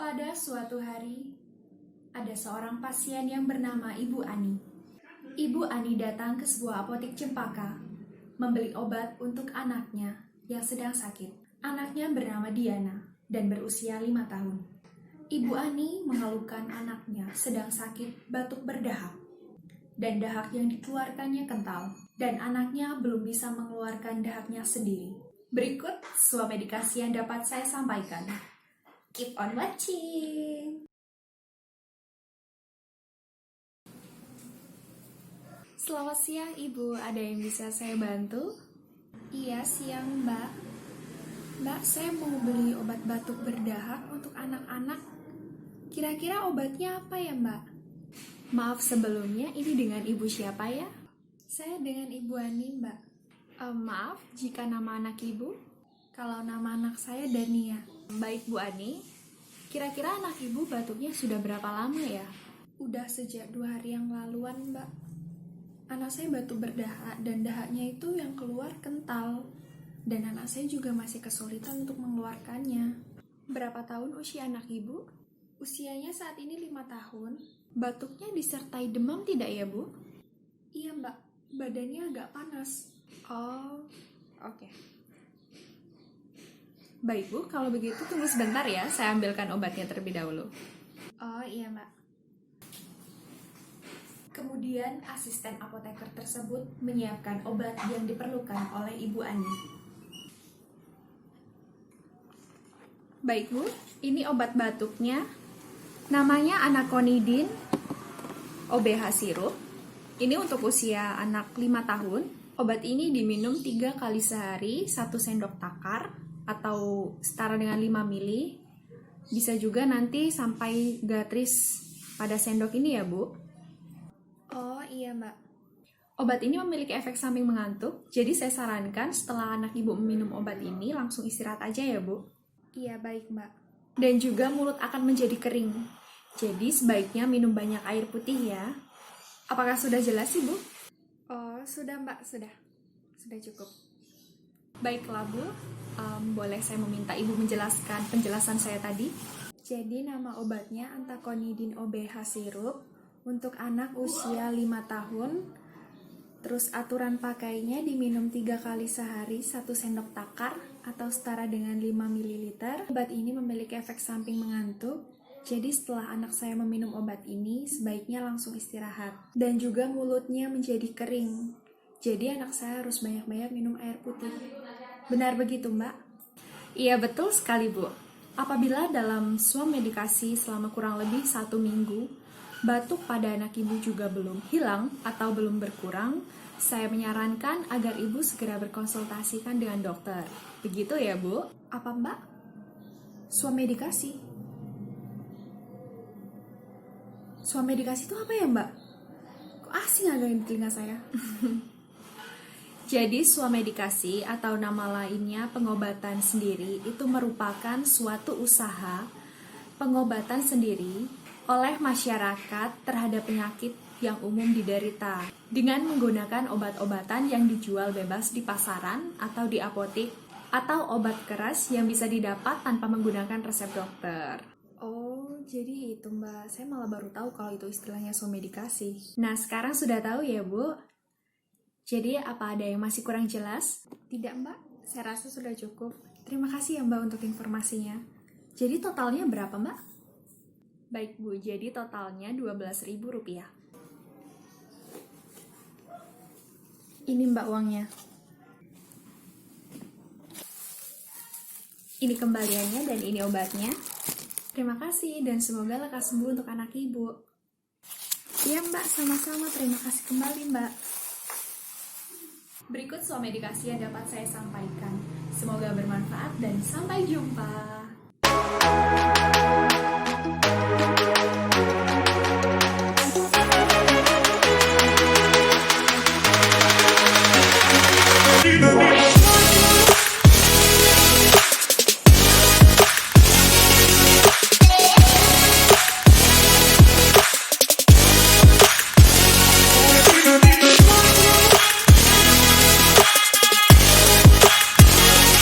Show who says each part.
Speaker 1: Pada suatu hari, ada seorang pasien yang bernama Ibu Ani. Ibu Ani datang ke sebuah apotek Cempaka, membeli obat untuk anaknya yang sedang sakit. Anaknya bernama Diana dan berusia 5 tahun. Ibu Ani mengeluhkan anaknya sedang sakit batuk berdahak, dan dahak yang dikeluarkannya kental, dan anaknya belum bisa mengeluarkan dahaknya sendiri. Berikut swamedikasi yang dapat saya sampaikan. Keep on watching! Selamat siang Ibu, ada yang bisa saya bantu? Iya, siang Mbak. Mbak, saya mau beli obat batuk berdahak untuk anak-anak. Kira-kira obatnya apa ya Mbak? Maaf sebelumnya, ini dengan Ibu siapa ya? Saya dengan Ibu Ani Mbak. Maaf, jika nama anak Ibu? Kalau nama anak saya Dania. Baik Bu Ani, kira-kira anak Ibu batuknya sudah berapa lama ya? Udah sejak 2 hari yang laluan Mbak. Anak saya batuk berdahak dan dahaknya itu yang keluar kental. Dan anak saya juga masih kesulitan untuk mengeluarkannya. Berapa tahun usia anak Ibu? Usianya saat ini 5 tahun. Batuknya disertai demam tidak ya Bu? Iya Mbak, badannya agak panas. Oh, oke. Baik Bu, kalau begitu tunggu sebentar ya, saya ambilkan obatnya terlebih dahulu. Oh iya Mbak. Kemudian asisten apoteker tersebut menyiapkan obat yang diperlukan oleh Ibu Ani. Baik Bu, ini obat batuknya. Namanya Anaconidin OBH sirup. Ini untuk usia anak 5 tahun. Obat ini diminum 3 kali sehari, 1 sendok takar atau setara dengan 5 mili. Bisa juga nanti sampai gatris pada sendok ini ya Bu. Oh iya Mbak. Obat ini memiliki efek samping mengantuk, jadi saya sarankan setelah anak Ibu meminum obat ini langsung istirahat aja ya Bu. Iya baik Mbak. Dan juga mulut akan menjadi kering, jadi sebaiknya minum banyak air putih ya. Apakah sudah jelas sih Bu? Oh sudah Mbak, sudah cukup. Baiklah Bu, boleh saya meminta Ibu menjelaskan penjelasan saya tadi? Jadi nama obatnya Anaconidin OBH sirup untuk anak usia 5 tahun. Terus aturan pakainya diminum 3 kali sehari, 1 sendok takar atau setara dengan 5 ml. Obat ini memiliki efek samping mengantuk. Jadi setelah anak saya meminum obat ini, sebaiknya langsung istirahat. Dan juga mulutnya menjadi kering. Jadi anak saya harus banyak-banyak minum air putih. Benar begitu Mbak? Iya betul sekali Bu. Apabila dalam swamedikasi selama kurang lebih 1 minggu, batuk pada anak Ibu juga belum hilang atau belum berkurang, saya menyarankan agar Ibu segera berkonsultasikan dengan dokter. Begitu ya Bu? Apa Mbak? Swamedikasi? Swamedikasi itu apa ya Mbak? Kok asing agak di telinga saya? Jadi swamedikasi atau nama lainnya pengobatan sendiri itu merupakan suatu usaha pengobatan sendiri oleh masyarakat terhadap penyakit yang umum diderita dengan menggunakan obat-obatan yang dijual bebas di pasaran atau di apotek atau obat keras yang bisa didapat tanpa menggunakan resep dokter. Oh, jadi itu Mbak. Saya malah baru tahu kalau itu istilahnya swamedikasi. Nah, sekarang sudah tahu ya Bu. Jadi apa ada yang masih kurang jelas? Tidak Mbak, saya rasa sudah cukup. Terima kasih ya Mbak untuk informasinya. Jadi totalnya berapa Mbak? Baik Bu, jadi totalnya Rp12.000. Ini Mbak uangnya. Ini kembaliannya dan ini obatnya. Terima kasih dan semoga lekas sembuh untuk anak Ibu. Iya Mbak, sama-sama. Terima kasih kembali Mbak. Berikut swamedikasi yang dapat saya sampaikan. Semoga bermanfaat dan sampai jumpa.